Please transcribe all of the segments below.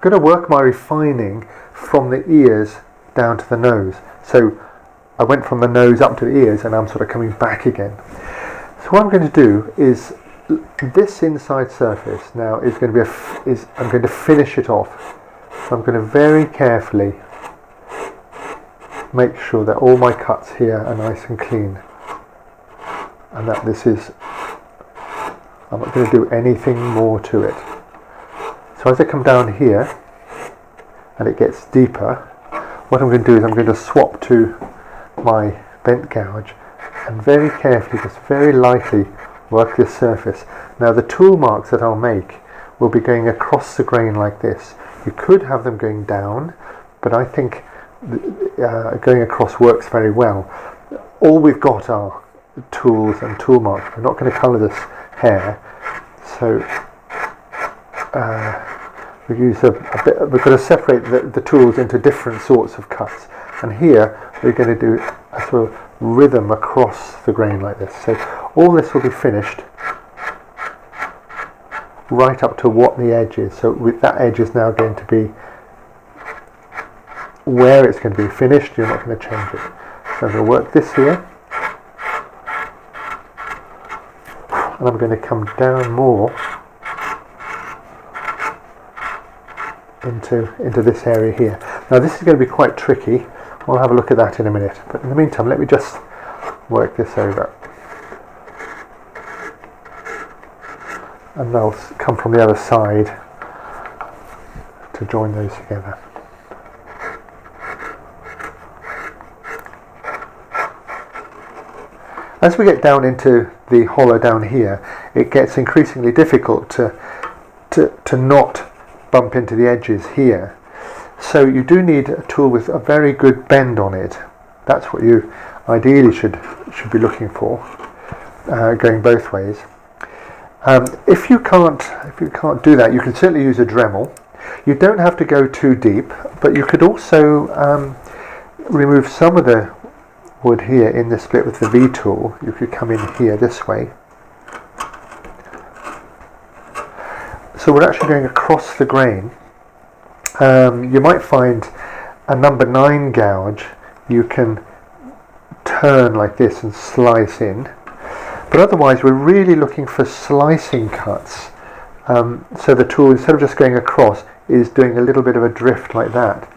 going to work my refining from the ears down to the nose. So I went from the nose up to the ears, and I'm sort of coming back again. So what I'm going to do is this inside surface now is going to be I'm going to finish it off. So I'm going to very carefully make sure that all my cuts here are nice and clean, and that I'm not going to do anything more to it. So as I come down here and it gets deeper, what I'm going to do is I'm going to swap to my bent gouge and very carefully, just very lightly work this surface. Now the tool marks that I'll make will be going across the grain like this. You could have them going down, but I think going across works very well. All we've got are tools and tool marks. We're not going to colour this hair, so we use a bit. We're going to separate the tools into different sorts of cuts, and here we're going to do a sort of rhythm across the grain like this. So all this will be finished right up to what the edge is. So with that edge is now going to be where it's going to be finished. You're not going to change it. So I'm going to work this here, and I'm going to come down more into this area here. Now this is going to be quite tricky. We'll have a look at that in a minute, but in the meantime let me just work this over, and they'll come from the other side to join those together. As we get down into the hollow down here, it gets increasingly difficult to not bump into the edges here. So you do need a tool with a very good bend on it. That's what you ideally should be looking for, going both ways. If you can't do that, you can certainly use a Dremel. You don't have to go too deep, but you could also remove some of the wood here in this bit with the V tool. You could come in here this way. So we're actually going across the grain. You might find a number 9 gouge you can turn like this and slice in, but otherwise we're really looking for slicing cuts. So the tool, instead of just going across, is doing a little bit of a drift like that.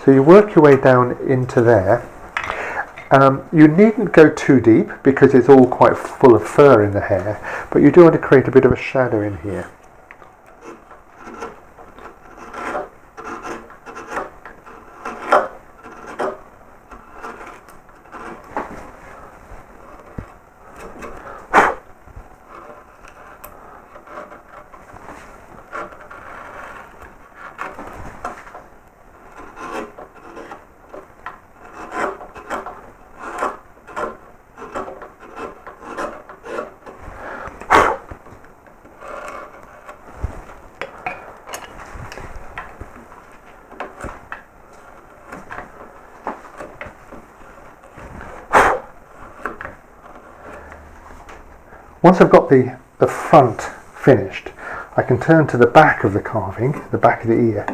So you work your way down into there. You needn't go too deep because it's all quite full of fur in the hair, but you do want to create a bit of a shadow in here. Once I've got the front finished, I can turn to the back of the carving, the back of the ear,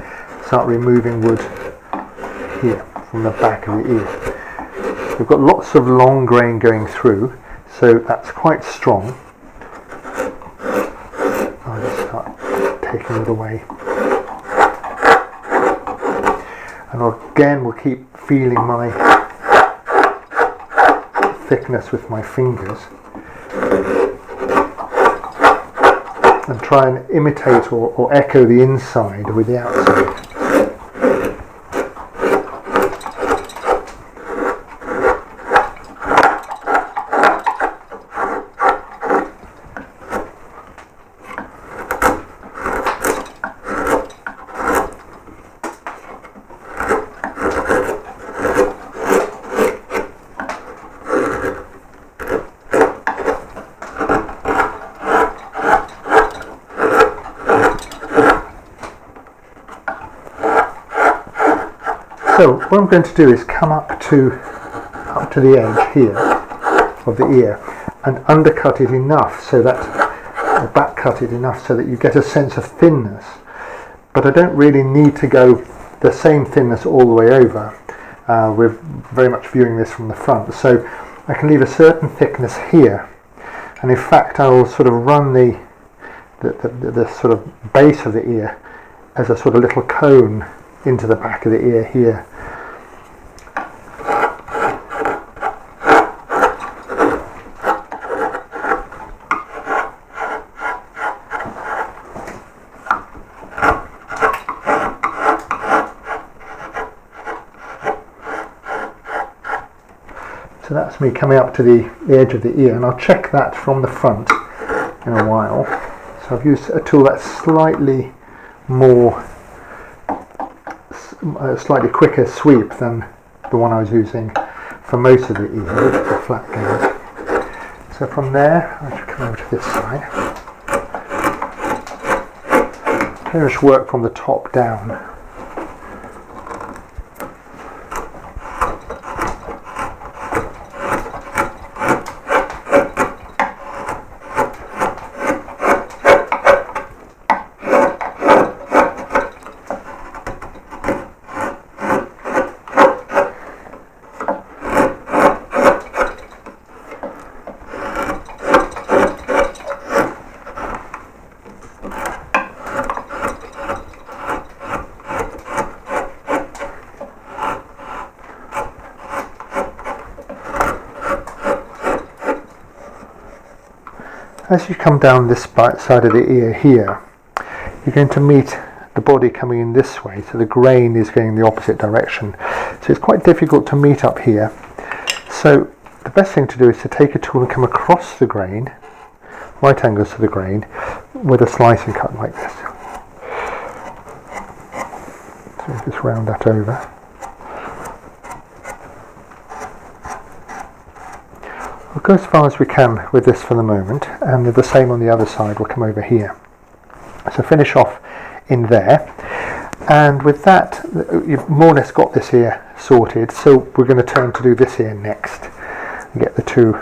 start removing wood here from the back of the ear. We've got lots of long grain going through, so that's quite strong. I'll just start taking it away. And again, we'll keep feeling my thickness with my fingers, and try and imitate or echo the inside with the outside. So what I'm going to do is come up to the edge here of the ear and undercut it enough so that, or back cut it enough so that you get a sense of thinness. but I don't really need to go the same thinness all the way over. We're very much viewing this from the front, so I can leave a certain thickness here, and in fact I will sort of run the sort of base of the ear as a sort of little cone into the back of the ear here. So that's me coming up to the edge of the ear, and I'll check that from the front in a while. So I've used a tool that's slightly more, slightly quicker sweep than the one I was using for most of the ear, the flat gauge. So from there, I should come over to this side. Pretty much work from the top down. As you come down this side of the ear here, you're going to meet the body coming in this way, so the grain is going in the opposite direction. So it's quite difficult to meet up here. So the best thing to do is to take a tool and come across the grain, right angles to the grain, with a slicing cut like this. So just round that over. We'll go as far as we can with this for the moment, and the same on the other side. We'll come over here. So finish off in there, and with that you've more or less got this ear sorted, so we're going to turn to do this ear next and get the two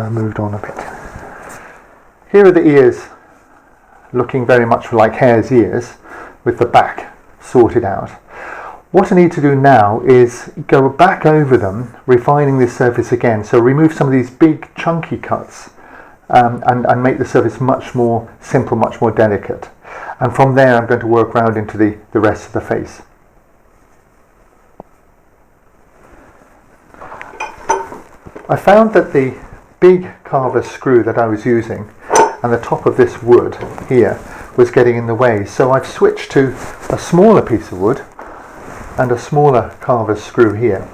moved on a bit. Here are the ears looking very much like Hare's ears with the back sorted out. What I need to do now is go back over them, refining this surface again. So remove some of these big chunky cuts and make the surface much more simple, much more delicate. And from there I'm going to work round into the rest of the face. I found that the big Carve screw that I was using and the top of this wood here was getting in the way. So I've switched to a smaller piece of wood and a smaller Carve screw here.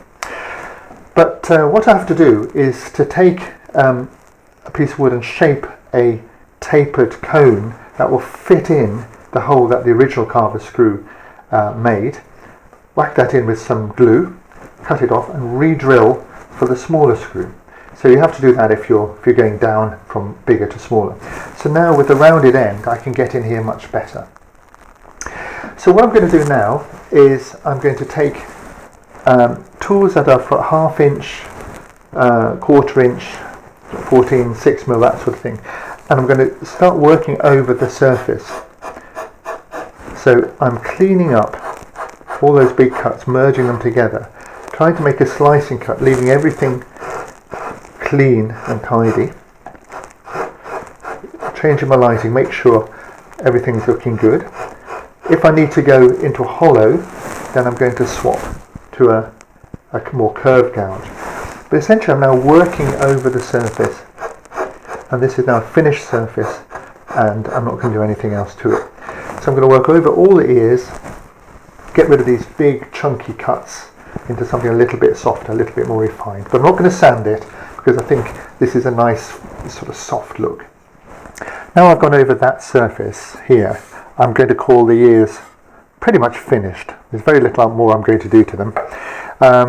But what I have to do is to take a piece of wood and shape a tapered cone that will fit in the hole that the original Carve screw made, whack that in with some glue, cut it off and re-drill for the smaller screw. So you have to do that if you're going down from bigger to smaller. So now with the rounded end I can get in here much better. So what I'm going to do now is I'm going to take tools that are for 1/2 inch, 1/4 inch, 14, 6mm, that sort of thing, and I'm going to start working over the surface. So I'm cleaning up all those big cuts, merging them together, trying to make a slicing cut, leaving everything clean and tidy. Changing my lighting, make sure everything's looking good. If I need to go into a hollow, then I'm going to swap to a more curved gouge. But essentially I'm now working over the surface, and this is now a finished surface, and I'm not going to do anything else to it. So I'm going to work over all the ears, get rid of these big chunky cuts into something a little bit softer, a little bit more refined. But I'm not going to sand it because I think this is a nice sort of soft look. Now I've gone over that surface here, I'm going to call the ears pretty much finished. There's very little more I'm going to do to them.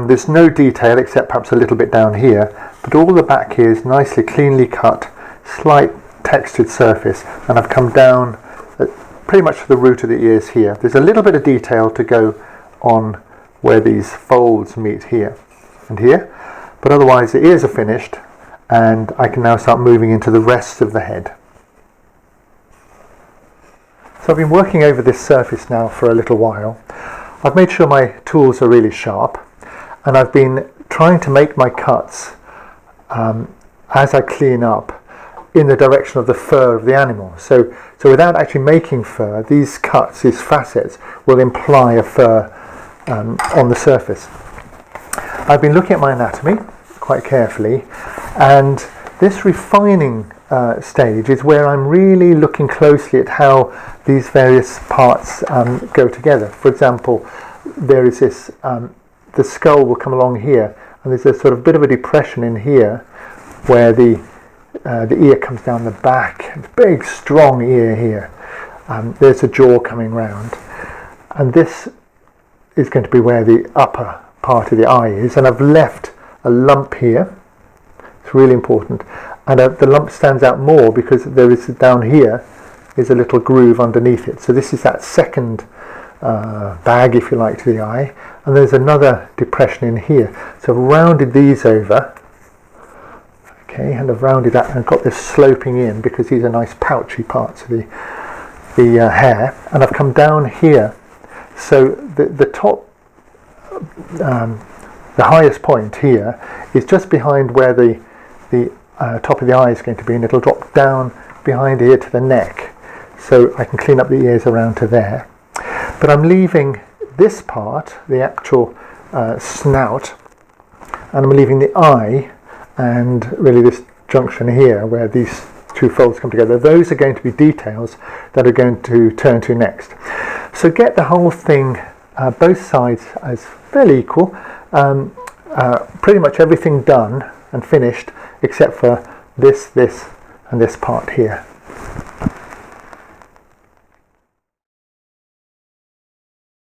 There's no detail except perhaps a little bit down here, but all the back here is nicely cleanly cut, slight textured surface, and I've come down pretty much to the root of the ears here. There's a little bit of detail to go on where these folds meet here and here, but otherwise the ears are finished, and I can now start moving into the rest of the head. So I've been working over this surface now for a little while. I've made sure my tools are really sharp, and I've been trying to make my cuts as I clean up in the direction of the fur of the animal. So without actually making fur, these cuts, these facets, will imply a fur on the surface. I've been looking at my anatomy quite carefully, and this refining stage is where I'm really looking closely at how these various parts go together. For example, there is this, the skull will come along here, and there's a sort of bit of a depression in here where the ear comes down the back. It's a big, strong ear here. There's a jaw coming round, and this is going to be where the upper part of the eye is, and I've left a lump here. It's really important, and the lump stands out more because there is down here is a little groove underneath it. So this is that second bag, if you like, to the eye, and there's another depression in here. So I've rounded these over, okay, and I've rounded that and got this sloping in because these are nice pouchy parts of the hair, and I've come down here. So the top, the highest point here is just behind where the top of the eye is going to be, and it'll drop down behind here to the neck, so I can clean up the ears around to there. But I'm leaving this part, the actual snout, and I'm leaving the eye and really this junction here where these two folds come together. Those are going to be details that are going to turn to next. So get the whole thing, both sides, as fairly equal, pretty much everything done and finished except for this and this part here.